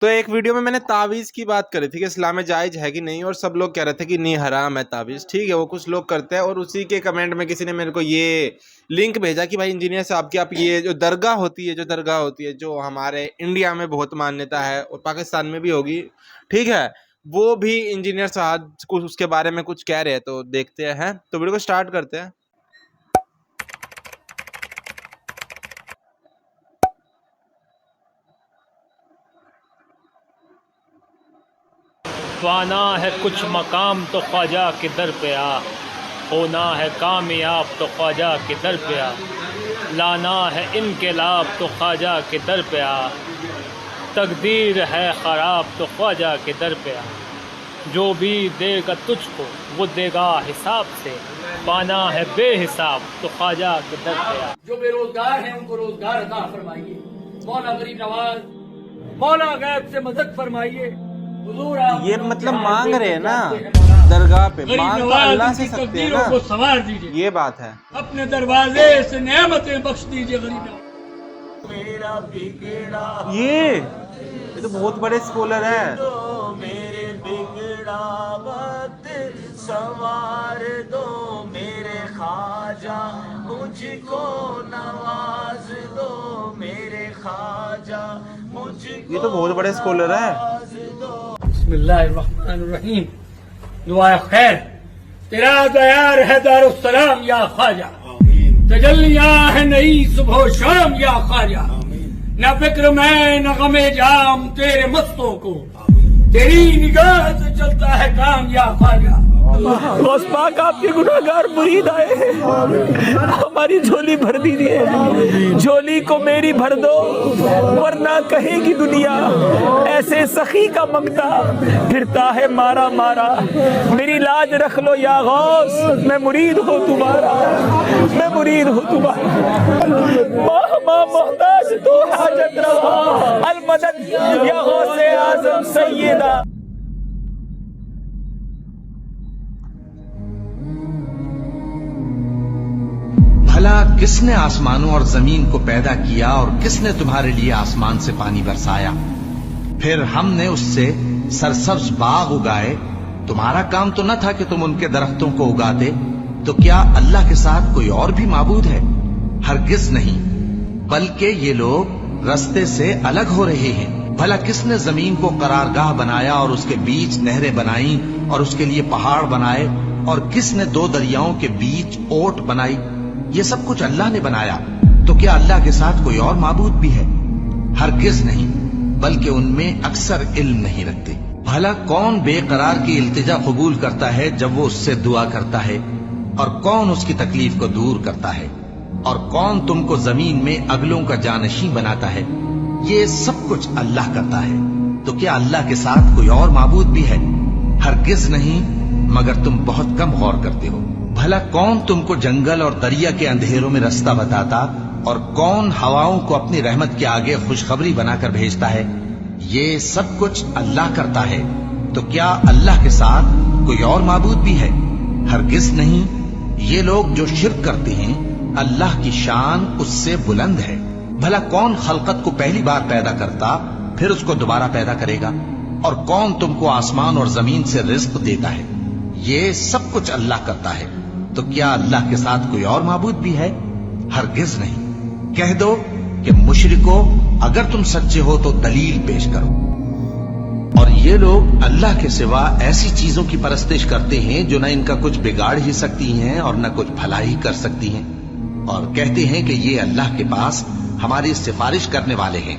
تو ایک ویڈیو میں نے تعویذ کی بات کری تھی کہ اسلام میں جائز ہے کہ نہیں، اور سب لوگ کہہ رہے تھے کہ نہیں حرام ہے تعویذ، ٹھیک ہے، وہ کچھ لوگ کرتے ہیں۔ اور اسی کے کمنٹ میں کسی نے میرے کو یہ لنک بھیجا کہ بھائی انجینئر صاحب کی آپ یہ جو درگاہ ہوتی ہے جو ہمارے انڈیا میں بہت مانیتا ہے اور پاکستان میں بھی ہوگی، ٹھیک ہے، وہ بھی انجینئر صاحب کچھ اس کے بارے میں کچھ کہہ رہے ہیں، تو دیکھتے ہیں، تو ویڈیو کو سٹارٹ کرتے ہیں۔ پانا ہے کچھ مقام تو خواجہ کے در پہ آ، ہونا ہے کامیاب تو خواجہ کے در پہ آ، لانا ہے انقلاب تو خواجہ کے در پہ آ، تقدیر ہے خراب تو خواجہ کے در پہ آ، جو بھی دے گا تجھ کو وہ دے گا حساب سے، پانا ہے بے حساب تو خواجہ کے در پہ آ۔ جو بے روزگار ہیں ان کو روزگار عطا فرمائیے، مولا غریب نواز، مولا غیب سے مدد فرمائیے۔ یہ مطلب مانگ رہے ہیں نا درگاہ پہ، مانگ تو اللہ سے سکتے ہیں نا، کو سنوار دیجیے، یہ بات ہے۔ اپنے دروازے سے نعمتیں بخش دیجیے غریب نواز۔ یہ تو بہت بڑے اسکالر ہے۔ میرے بگڑا وقت سنوار دو میرے خواجہ، مجھ کو نواز دو میرے خواجہ، مجھ کو یہ تو بہت بڑے اسکالر ہے۔ بسم اللہ الرحمن الرحیم۔ دعا خیر تیرا دیار ہے دار السلام یا خواجہ، تجلیاں ہے نئی صبح و شام یا خواجہ، نہ فکر میں نہ غم جام تیرے مستوں کو، تیری نگاہ سے چلتا ہے کام یا خواجہ۔ غوث پاک آپ کے گناہگار مرید آئے ہیں، ہماری جھولی بھر دیجیے، جھولی کو میری بھر دو ورنہ کہے گی دنیا ایسے سخی کا منگتا پھرتا ہے مارا مارا، میری لاج رکھ لو یا غوث، میں مرید ہوں تمہارا، میں مرید ہوں تمہارا، ماں محتاج تو حاجت روا، المدد یا غوث اعظم سیدہ۔ بھلا کس نے آسمانوں اور زمین کو پیدا کیا اور کس نے تمہارے لیے آسمان سے پانی برسایا؟ پھر ہم نے اس سے سرسبز باغ اگائے، تمہارا کام تو نہ تھا کہ تم ان کے درختوں کو اگاتے؟ تو کیا اللہ کے ساتھ کوئی اور بھی معبود ہے؟ ہرگز نہیں، بلکہ یہ لوگ رستے سے الگ ہو رہے ہیں۔ بھلا کس نے زمین کو قرارگاہ بنایا اور اس کے بیچ نہریں بنائیں اور اس کے لیے پہاڑ بنائے، اور کس نے دو دریاؤں کے بیچ اوٹ بنائی؟ یہ سب کچھ اللہ نے بنایا، تو کیا اللہ کے ساتھ کوئی اور معبود بھی ہے؟ ہرگز نہیں، بلکہ ان میں اکثر علم نہیں رکھتے۔ بھلا کون بے قرار کی التجا قبول کرتا ہے جب وہ اس سے دعا کرتا ہے، اور کون اس کی تکلیف کو دور کرتا ہے، اور کون تم کو زمین میں اگلوں کا جانشین بناتا ہے؟ یہ سب کچھ اللہ کرتا ہے، تو کیا اللہ کے ساتھ کوئی اور معبود بھی ہے؟ ہرگز نہیں، مگر تم بہت کم غور کرتے ہو۔ بھلا کون تم کو جنگل اور دریا کے اندھیروں میں رستہ بتاتا، اور کون ہواؤں کو اپنی رحمت کے آگے خوشخبری بنا کر بھیجتا ہے؟ یہ سب کچھ اللہ کرتا ہے، تو کیا اللہ کے ساتھ کوئی اور معبود بھی ہے؟ ہرگز نہیں، یہ لوگ جو شرک کرتے ہیں اللہ کی شان اس سے بلند ہے۔ بھلا کون خلقت کو پہلی بار پیدا کرتا پھر اس کو دوبارہ پیدا کرے گا؟ اور کون تم کو آسمان اور زمین سے رزق دیتا ہے؟ یہ سب کچھ اللہ کرتا ہے، تو کیا اللہ کے ساتھ کوئی اور معبود بھی ہے؟ ہرگز نہیں۔ کہہ دو کہ مشرکو اگر تم سچے ہو تو دلیل پیش کرو۔ اور یہ لوگ اللہ کے سوا ایسی چیزوں کی پرستش کرتے ہیں جو نہ ان کا کچھ بگاڑ ہی سکتی ہیں اور نہ کچھ بھلائی کر سکتی ہیں، اور کہتے ہیں کہ یہ اللہ کے پاس ہماری سفارش کرنے والے ہیں۔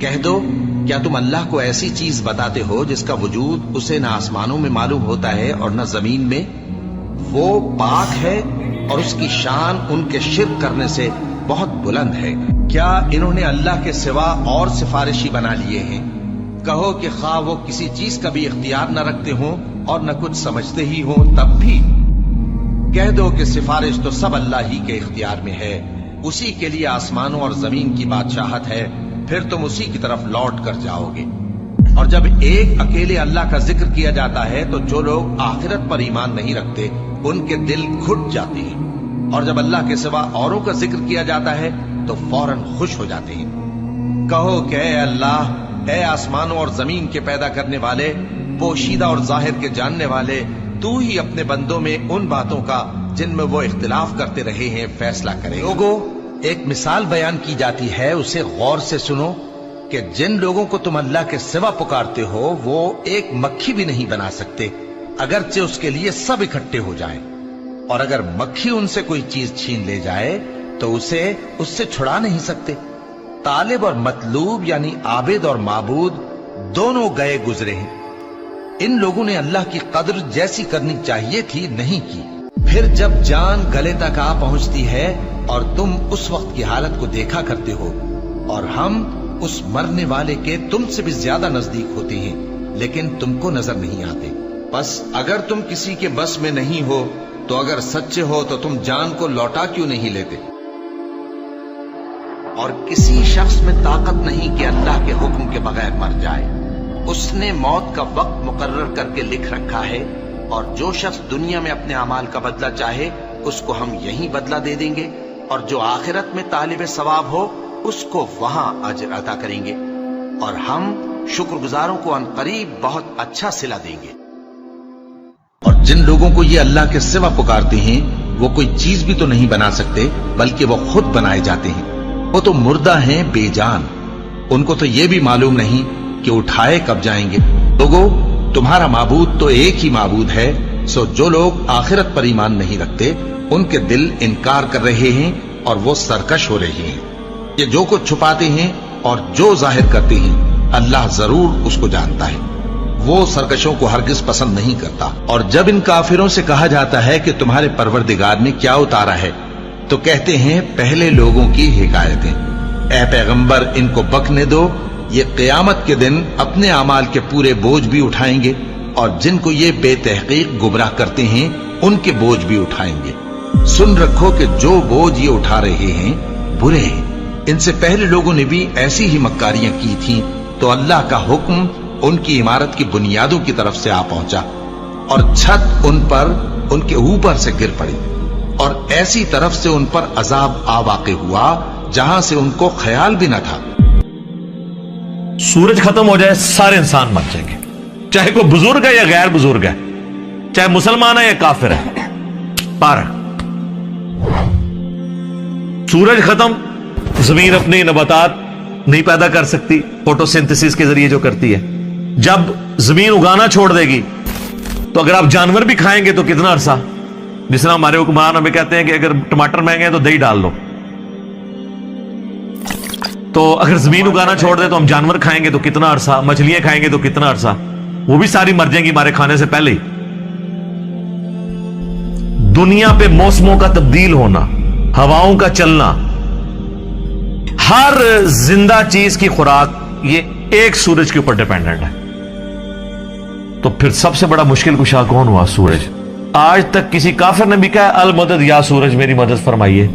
کہہ دو کیا تم اللہ کو ایسی چیز بتاتے ہو جس کا وجود اسے نہ آسمانوں میں معلوم ہوتا ہے اور نہ زمین میں؟ وہ پاک ہے اور اس کی شان ان کے شرک کرنے سے بہت بلند ہے۔ کیا انہوں نے اللہ کے سوا اور سفارشی بنا لیے ہیں؟ کہو کہ خواہ وہ کسی چیز کا بھی اختیار نہ رکھتے ہوں اور نہ کچھ سمجھتے ہی ہوں تب بھی۔ کہہ دو کہ سفارش تو سب اللہ ہی کے اختیار میں ہے، اسی کے لیے آسمانوں اور زمین کی بادشاہت ہے، پھر تم اسی کی طرف لوٹ کر جاؤ گے۔ اور جب ایک اکیلے اللہ کا ذکر کیا جاتا ہے تو جو لوگ آخرت پر ایمان نہیں رکھتے ان کے دل گھٹ جاتے ہیں، اور جب اللہ کے سوا اوروں کا ذکر کیا جاتا ہے تو فوراً خوش ہو جاتے ہیں۔ کہو کہ اے اللہ، اے آسمانوں اور زمین کے پیدا کرنے والے، پوشیدہ اور ظاہر کے جاننے والے، تو ہی اپنے بندوں میں ان باتوں کا جن میں وہ اختلاف کرتے رہے ہیں فیصلہ کرے۔ لوگوں، ایک مثال بیان کی جاتی ہے، اسے غور سے سنو کہ جن لوگوں کو تم اللہ کے سوا پکارتے ہو وہ ایک مکھی بھی نہیں بنا سکتے اگرچہ اس کے لیے سب اکٹھے ہو جائیں، اور اگر مکھی ان سے کوئی چیز چھین لے جائے تو اسے اس سے چھڑا نہیں سکتے۔ طالب اور مطلوب یعنی عابد اور معبود دونوں گئے گزرے ہیں۔ ان لوگوں نے اللہ کی قدر جیسی کرنی چاہیے تھی نہیں کی۔ پھر جب جان گلے تک آ پہنچتی ہے اور تم اس وقت کی حالت کو دیکھا کرتے ہو، اور ہم اس مرنے والے کے تم سے بھی زیادہ نزدیک ہوتے ہیں لیکن تم کو نظر نہیں آتے۔ بس اگر تم کسی کے بس میں نہیں ہو تو اگر سچے ہو تو تم جان کو لوٹا کیوں نہیں لیتے؟ اور کسی شخص میں طاقت نہیں کہ اللہ کے حکم کے بغیر مر جائے۔ اس نے موت کا وقت مقرر کر کے لکھ رکھا ہے، اور جو شخص دنیا میں اپنے اعمال کا بدلہ چاہے اس کو ہم یہی بدلہ دے دیں گے، اور جو آخرت میں طالب ثواب ہو اس کو وہاں اجر عطا کریں گے، اور ہم شکر گزاروں کو عنقریب بہت اچھا صلہ دیں گے۔ اور جن لوگوں کو یہ اللہ کے سوا پکارتے ہیں وہ کوئی چیز بھی تو نہیں بنا سکتے بلکہ وہ خود بنائے جاتے ہیں۔ وہ تو مردہ ہیں بے جان، ان کو تو یہ بھی معلوم نہیں کہ اٹھائے کب جائیں گے۔ لوگوں، تمہارا معبود تو ایک ہی معبود ہے، سو جو لوگ آخرت پر ایمان نہیں رکھتے ان کے دل انکار کر رہے ہیں اور وہ سرکش ہو رہے ہیں۔ یہ جو کچھ چھپاتے ہیں اور جو ظاہر کرتے ہیں اللہ ضرور اس کو جانتا ہے، وہ سرکشوں کو ہرگز پسند نہیں کرتا۔ اور جب ان کافروں سے کہا جاتا ہے کہ تمہارے پروردگار نے کیا اتارا ہے تو کہتے ہیں پہلے لوگوں کی حکایتیں۔ اے پیغمبر، ان کو بکنے دو، یہ قیامت کے دن اپنے اعمال کے پورے بوجھ بھی اٹھائیں گے، اور جن کو یہ بے تحقیق گمراہ کرتے ہیں ان کے بوجھ بھی اٹھائیں گے۔ سن رکھو کہ جو بوجھ یہ اٹھا رہے ہیں برے ہیں۔ ان سے پہلے لوگوں نے بھی ایسی ہی مکاریاں کی تھیں تو اللہ کا حکم ان کی عمارت کی بنیادوں کی طرف سے آ پہنچا، اور چھت ان پر ان کے اوپر سے گر پڑی، اور ایسی طرف سے ان پر عذاب آ واقع ہوا جہاں سے ان کو خیال بھی نہ تھا۔ سورج ختم ہو جائے سارے انسان مر جائیں گے، چاہے کوئی بزرگ ہے یا غیر بزرگ ہے، چاہے مسلمان ہے یا کافر ہے۔ پارا سورج ختم، زمین اپنی نباتات نہیں پیدا کر سکتی فوٹو سنتھسس کے ذریعے جو کرتی ہے۔ جب زمین اگانا چھوڑ دے گی تو اگر آپ جانور بھی کھائیں گے تو کتنا عرصہ؟ جس طرح ہمارے حکمران ہمیں کہتے ہیں کہ اگر ٹماٹر مہنگے ہیں تو دہی ڈال لو، تو اگر زمین اگانا چھوڑ دے تو ہم جانور کھائیں گے تو کتنا عرصہ، مچھلیاں کھائیں گے تو کتنا عرصہ، وہ بھی ساری مر جائیں گی ہمارے کھانے سے پہلے ہی۔ دنیا پہ موسموں کا تبدیل ہونا، ہواؤں کا چلنا، ہر زندہ چیز کی خوراک یہ ایک سورج کے اوپر ڈیپینڈنٹ ہے۔ تو پھر سب سے بڑا مشکل کشا کون ہوا؟ سورج۔ آج تک کسی کافر نے بھی کہا المدد یا سورج میری مدد فرمائیے،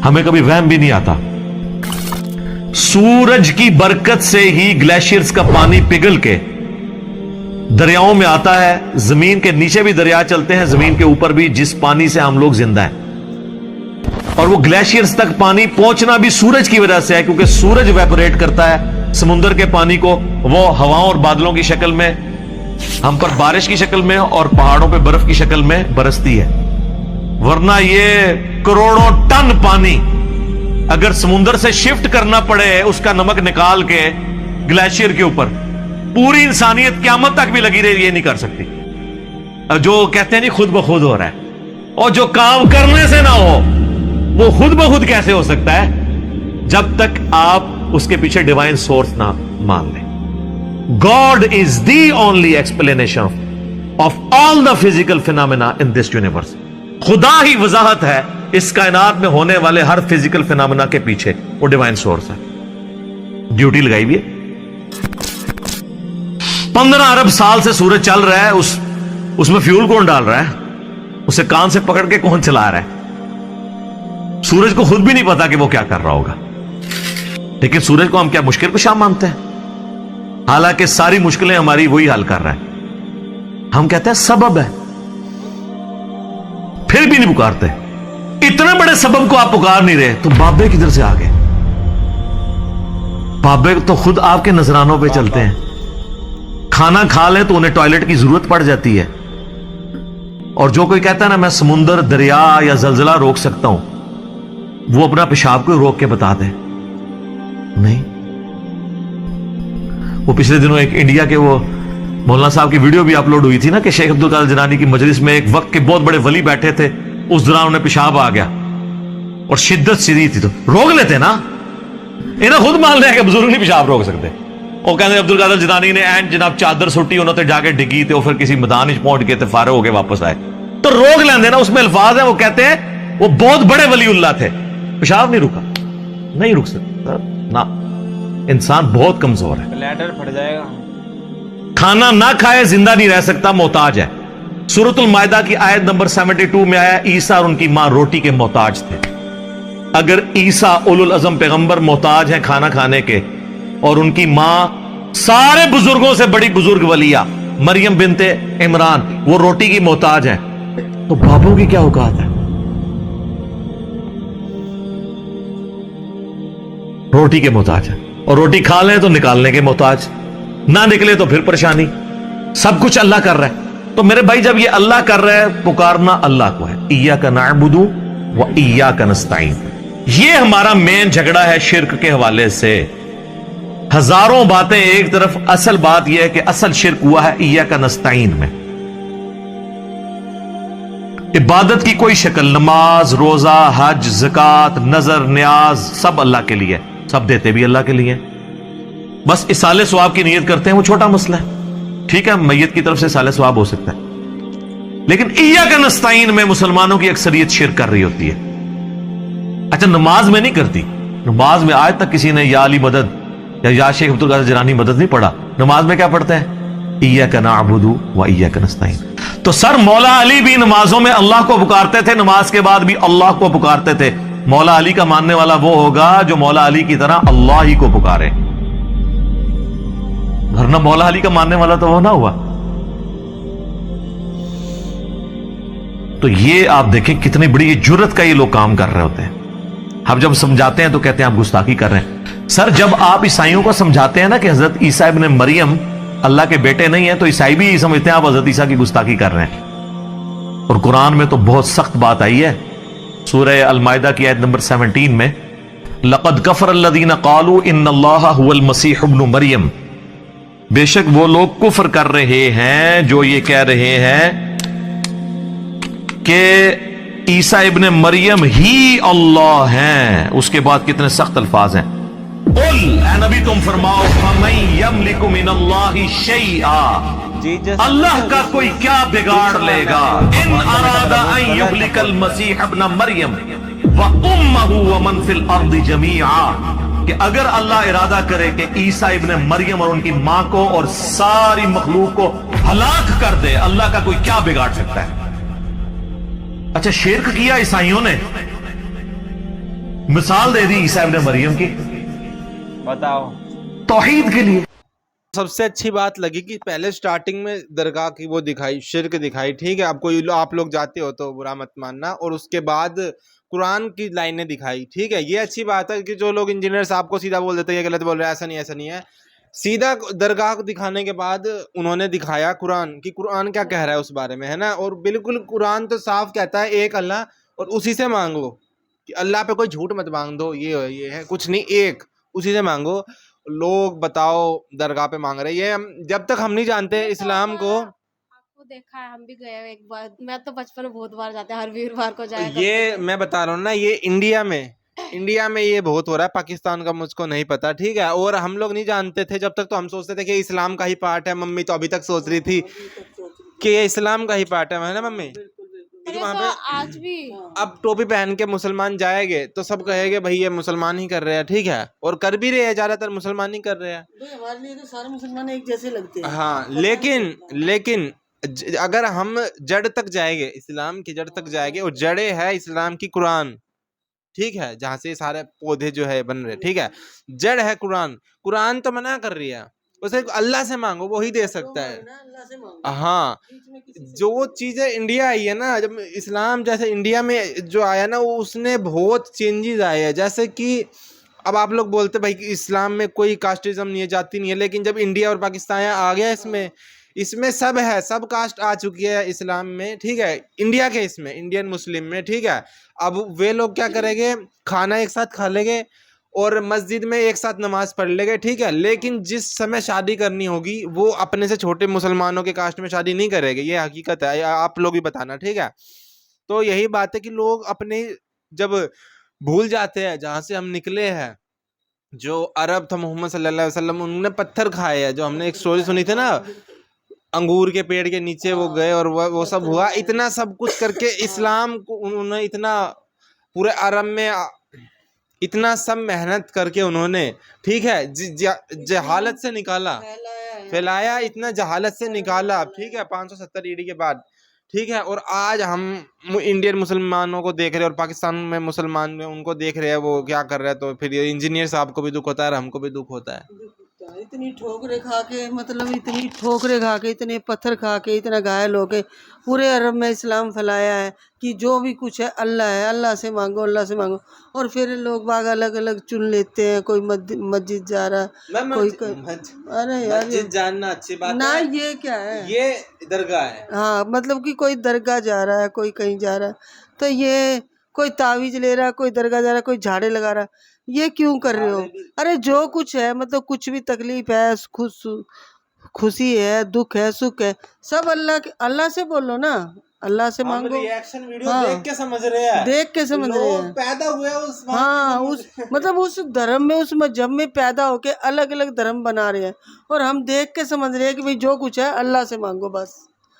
ہمیں کبھی وہم بھی نہیں آتا۔ سورج کی برکت سے ہی گلیشیئرز کا پانی پگھل کے دریاؤں میں آتا ہے، زمین کے نیچے بھی دریا چلتے ہیں، زمین کے اوپر بھی، جس پانی سے ہم لوگ زندہ ہیں۔ اور وہ گلیشیئرز تک پانی پہنچنا بھی سورج کی وجہ سے ہے، کیونکہ سورج ویپوریٹ کرتا ہے سمندر کے پانی کو، وہ ہواؤں اور بادلوں کی شکل میں ہم پر بارش کی شکل میں اور پہاڑوں پہ برف کی شکل میں برستی ہے۔ ورنہ یہ کروڑوں ٹن پانی اگر سمندر سے شفٹ کرنا پڑے اس کا نمک نکال کے گلیشیئر کے اوپر، پوری انسانیت قیامت تک بھی لگی رہی، یہ نہیں کر سکتی۔ جو کہتے ہیں نہیں خود بخود ہو رہا ہے، اور جو کام کرنے سے نہ ہو وہ خود بخود کیسے ہو سکتا ہے جب تک آپ اس کے پیچھے ڈیوائن سورس نہ مان لیں۔ God is the only explanation of all the physical phenomena in this universe۔ خدا ہی وضاحت ہے اس کائنات میں ہونے والے ہر فزیکل فینامنا کے پیچھے، وہ ڈیوائن سورس ہے۔ ڈیوٹی لگائی بھی ہے۔ 15 ارب سال سے سورج چل رہا ہے، اس میں فیول کون ڈال رہا ہے؟ اسے کان سے پکڑ کے کون چلا رہا ہے؟ سورج کو خود بھی نہیں پتا کہ وہ کیا کر رہا ہوگا، لیکن سورج کو ہم کیا مشکل کشا مانتے ہیں؟ حالانکہ ساری مشکلیں ہماری وہی حل کر رہا ہے۔ ہم کہتے ہیں سبب ہے، پھر بھی نہیں پکارتے۔ اتنے بڑے سبب کو آپ پکار نہیں رہے تو بابے کدھر سے آ گئے؟ بابے تو خود آپ کے نذرانوں پہ چلتے ہیں, کھانا کھا لیں تو انہیں ٹوائلٹ کی ضرورت پڑ جاتی ہے, اور جو کوئی کہتا ہے نا میں سمندر, دریا یا زلزلہ روک سکتا ہوں, وہ اپنا پیشاب کو روک کے بتا دے. نہیں. وہ پچھلے دنوں ایک انڈیا کے وہ مولانا صاحب کی ویڈیو بھی اپلوڈ ہوئی تھی نا کہ شیخ عبد القادر جیلانی کی مجلس میں ایک وقت کے بہت بڑے ولی بیٹھے تھے, اس دوران انہیں پیشاب آ گیا اور شدت شدید تھی, تو روک لیتے نا. انہیں خود مان لیا کہ بزرگ نہیں پیشاب روک سکتے. وہ کہتے عبد القادر جیلانی نے اینڈ جناب چادر سٹی, انہوں نے جا کے ڈگی تے, وہ پھر کسی میدان وچ پہنچ کے تے فارغ ہو کے واپس آئے. تو روک لیندے نا, اس میں الفاظ ہیں, وہ کہتے ہیں وہ بہت بڑے ولی اللہ تھے, پیشاب نہیں رکا, نہیں رک سکتا نا. انسان بہت کمزور ہے, لیٹر پھٹ جائے گا. کھانا نہ کھائے زندہ نہیں رہ سکتا, محتاج ہے. سورۃ المائدہ کی آیت نمبر 72 میں آیا عیسیٰ اور ان کی ماں روٹی کے محتاج تھے. اگر عیسیٰ اولو العزم پیغمبر محتاج ہیں کھانا کھانے کے, اور ان کی ماں سارے بزرگوں سے بڑی بزرگ ولیہ مریم بنت عمران وہ روٹی کی محتاج ہیں, تو بابوں کی کیا اوقات ہے؟ روٹی کے محتاج ہیں, اور روٹی کھا لیں تو نکالنے کے محتاج, نہ نکلے تو پھر پریشانی. سب کچھ اللہ کر رہا ہے. تو میرے بھائی جب یہ اللہ کر رہا ہے, پکارنا اللہ کو ہے. ایاک نعبد و ایاک نستعین. یہ ہمارا مین جھگڑا ہے شرک کے حوالے سے. ہزاروں باتیں ایک طرف, اصل بات یہ ہے کہ اصل شرک ہوا ہے ایاک نستعین میں. عبادت کی کوئی شکل, نماز, روزہ, حج, زکات, نظر, نیاز, سب اللہ کے لیے, سب دیتے بھی اللہ کے لیے. بس اصالہ ثواب کی نیت کرتے ہیں, وہ چھوٹا مسئلہ ہے. ٹھیک ہے, میت کی طرف سے اصالہ ثواب ہو سکتا ہے, لیکن ایاک نستعین میں مسلمانوں کی اکثریت شرک کر رہی ہوتی ہے. اچھا, نماز میں نہیں کرتی. نماز میں آج تک کسی نے یا علی مدد یا شیخ عبد القادر جیلانی مدد نہیں پڑھا. نماز میں کیا پڑھتے ہیں؟ ایاک نعبد و ایاک نستعین. تو سر مولا علی بھی نمازوں میں اللہ کو پکارتے تھے, نماز کے بعد بھی اللہ کو پکارتے تھے. مولا علی کا ماننے والا وہ ہوگا جو مولا علی کی طرح اللہ ہی کو پکارے, ورنہ مولا علی کا ماننے والا تو وہ نہ ہوا. تو یہ آپ دیکھیں کتنی بڑی جرت کا یہ لوگ کام کر رہے ہوتے ہیں. ہم جب سمجھاتے ہیں تو کہتے ہیں آپ گستاخی کر رہے ہیں. سر جب آپ عیسائیوں کو سمجھاتے ہیں نا کہ حضرت عیسیٰ ابن مریم اللہ کے بیٹے نہیں ہیں, تو عیسائی بھی سمجھتے ہیں آپ حضرت عیسیٰ کی گستاخی کر رہے ہیں. اور قرآن میں تو بہت سخت بات آئی ہے. سورہ المائدہ کی آیت نمبر 17 میں لقد کفر الذین قالوا ان اللہ هو المسیح ابن مریم. بے شک وہ لوگ کفر کر رہے ہیں جو یہ کہہ رہے ہیں کہ عیسیٰ ابن مریم ہی اللہ ہیں. اس کے بعد کتنے سخت الفاظ ہیں. قل, اے نبی تم فرماؤ, فمن یملک من اللہ شیئا, اللہ کا کوئی کیا بگاڑ لے گا. ان اراد ان یہلک المسیح ابن مریم وامہ ومن فی الارض جمیعا, کہ اگر اللہ ارادہ کرے کہ عیسیٰ ابن مریم اور ان کی ماں کو اور ساری مخلوق کو ہلاک کر دے, اللہ کا کوئی کیا بگاڑ سکتا ہے. اچھا, شرک کیا عیسائیوں نے, مثال دے دی عیسیٰ ابن مریم کی, بتاؤ توحید کے لیے. سب سے اچھی بات لگی کہ پہلے سٹارٹنگ میں درگاہ کی وہ دکھائی, شرک دکھائی. ٹھیک ہے, آپ لوگ جاتے ہو تو برا مت ماننا. اور اس کے بعد قرآن کی لائنیں دکھائی. ٹھیک ہے, یہ اچھی بات ہے کہ جو لوگ انجینئر صاحب کو سیدھا بول دیتے ہیں یہ غلط بول رہے ہیں, ایسا نہیں, ایسا نہیں ہے. سیدھا درگاہ کو دکھانے کے بعد انہوں نے دکھایا قرآن کہ قرآن کیا کہہ رہا ہے اس بارے میں, ہے نا. اور بالکل قرآن تو صاف کہتا ہے ایک اللہ, اور اسی سے مانگو, کہ اللہ پہ کوئی جھوٹ مت مانگ دو, یہ ہے کچھ نہیں, ایک اسی سے مانگو. لوگ بتاؤ درگاہ پہ مانگ رہے. یہ جب تک ہم نہیں جانتے اسلام کو. آپ کو دیکھا ہے, ہم بھی گئے ہوئے ایک بار, میں تو بچپن میں بہت بار جاتے ہیں, ہر ویروار کو جایا. یہ میں بتا رہا ہوں نا, یہ انڈیا میں یہ بہت ہو رہا ہے, پاکستان کا مجھ کو نہیں پتا. ٹھیک ہے, اور ہم لوگ نہیں جانتے تھے جب تک, تو ہم سوچتے تھے کہ اسلام کا ہی پارٹ ہے. ممی تو ابھی تک سوچ رہی تھی کہ یہ اسلام کا ہی پارٹ ہے نا ممی. وہاں پہ آج بھی اب ٹوپی پہن کے مسلمان جائیں گے تو سب کہے گے بھائی یہ مسلمان ہی کر رہے ہیں. ٹھیک ہے, اور کر بھی رہے ہیں, زیادہ تر مسلمان ہی کر رہے ہیں. ہمارے لیے تو سارے مسلمان ایک جیسے لگتے ہیں. ہاں, لیکن اگر ہم جڑ تک جائیں گے, اسلام کی جڑ تک جائیں گے, اور جڑے ہے اسلام کی قرآن. ٹھیک ہے, جہاں سے سارے پودے جو ہے بن رہے. ٹھیک ہے, جڑ ہے قرآن. قرآن تو منع کر رہی ہے, اسے اللہ سے مانگو, وہی دے سکتا ہے. ہاں, جو چیزیں انڈیا آئی ہے نا, جب اسلام جیسے انڈیا میں جو آیا نا, وہ اس نے بہت چینجز آئے ہیں. جیسے کہ اب آپ لوگ بولتے بھائی کہ اسلام میں کوئی کاسٹزم نہیں ہے، جاتی نہیں ہے، لیکن جب انڈیا اور پاکستان آ گیا اس میں سب ہے، سب کاسٹ آ چکی ہے اسلام میں، ٹھیک ہے، انڈیا کے اس میں انڈین مسلم میں، ٹھیک ہے. اب وہ لوگ کیا کریں گے، کھانا ایک ساتھ کھا لیں گے اور مسجد میں ایک ساتھ نماز پڑھ لیں گے، ٹھیک ہے، لیکن جس سمے شادی کرنی ہوگی وہ اپنے سے چھوٹے مسلمانوں کے کاسٹ میں شادی نہیں کرے گے. یہ حقیقت ہے، آپ لوگ بھی بتانا، ٹھیک ہے. تو یہی بات ہے کہ لوگ اپنے جب بھول جاتے ہیں جہاں سے ہم نکلے ہیں. جو عرب تھا محمد صلی اللہ علیہ وسلم، انہوں نے پتھر کھائے ہیں، جو ہم نے ایک سٹوری سنی تھی نا، انگور کے پیڑ کے نیچے وہ گئے اور وہ سب ہوا. اتنا سب کچھ کر کے اسلام کو انہوں نے اتنا پورے عرب میں اتنا سب محنت کر کے انہوں نے، ٹھیک ہے، جہالت سے نکالا، پھیلایا، اتنا جہالت سے نکالا، ٹھیک ہے، 570 عیسوی کے بعد، ٹھیک ہے. اور آج ہم انڈین مسلمانوں کو دیکھ رہے ہیں اور پاکستان میں مسلمان ان کو دیکھ رہے ہیں وہ کیا کر رہے ہیں. تو پھر انجینئر صاحب کو بھی دکھ ہوتا ہے اور ہم کو بھی دکھ ہوتا ہے. اتنی ٹھوکریں کھا کے، مطلب اتنی ٹھوکریں کھا کے، اتنے پتھر کھا کے، اتنا گھائل ہو کے پورے عرب میں اسلام پھیلایا ہے کہ جو بھی کچھ ہے اللہ ہے، اللہ سے مانگو، اللہ سے مانگو. اور پھر لوگ باغ الگ الگ چن لیتے ہیں، کوئی مسجد جا رہا، کوئی ارے یار مسجد جاننا اچھی بات نہ، ہے، یہ کیا ہے، یہ درگاہ ہے. ہاں مطلب کہ کوئی درگاہ جا رہا ہے، کوئی کہیں جا رہا ہے، تو یہ کوئی تعویذ لے رہا ہے، کوئی درگاہ جا رہا ہے، کوئی جھاڑے لگا رہا ہے. یہ کیوں کر رہے ہو؟ ارے جو کچھ ہے، مطلب کچھ بھی تکلیف ہے، خوشی ہے، دکھ ہے، سکھ ہے، سب اللہ سے بولو نا، اللہ سے مانگو. ریاکشن ویڈیو دیکھ کے سمجھ رہے ہیں، دیکھ کے سمجھ رہے ہیں، پیدا ہوئے اس ہاں، مطلب اس دھرم میں، اس مذہب میں پیدا ہو کے الگ الگ دھرم بنا رہے ہیں، اور ہم دیکھ کے سمجھ رہے ہیں کہ بھئی جو کچھ ہے اللہ سے مانگو، بس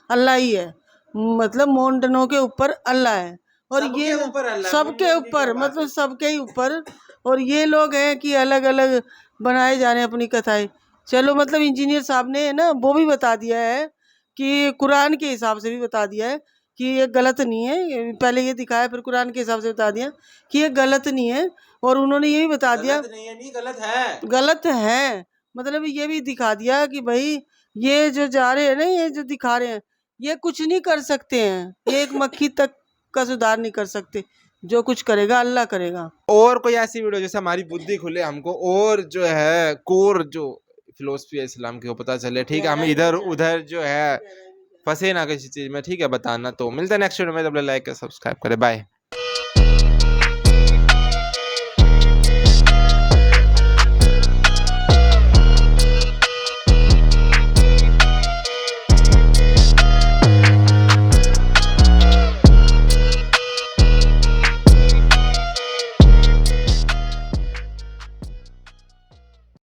اللہ ہی ہے، مطلب مونڈنوں کے اوپر اللہ ہے، اور یہ سب کے اوپر، مطلب سب کے ہی اوپر. اور یہ لوگ ہیں کہ الگ الگ بنائے جا رہے ہیں اپنی کتھائیں. چلو مطلب انجینئر صاحب نے نا وہ بھی بتا دیا ہے کہ قرآن کے حساب سے بھی بتا دیا ہے کہ یہ غلط نہیں ہے. پہلے یہ دکھایا، پھر قرآن کے حساب سے بتا دیا کہ یہ غلط نہیں ہے. اور انہوں نے یہ بھی بتا دیا غلط ہے، مطلب یہ بھی دکھا دیا کہ بھائی یہ جو جا رہے ہیں نا، یہ جو دکھا رہے ہیں، یہ کچھ نہیں کر سکتے ہیں، یہ ایک مکھی تک کا سدھار نہیں کر سکتے. جو کچھ کرے گا اللہ کرے گا. اور کوئی ایسی ویڈیو جیسے ہماری بدھی کھلے ہم کو، اور جو ہے کور جو فلسفی ہے اسلام کی وہ پتہ چلے، ٹھیک ہے، ہم ادھر ادھر جو ہے پھنسے نہ کسی چیز میں، ٹھیک ہے، بتانا. تو ملتے ہیں نیکسٹ ویڈیو میں، تب تک لائک سبسکرائب کرے، بائے.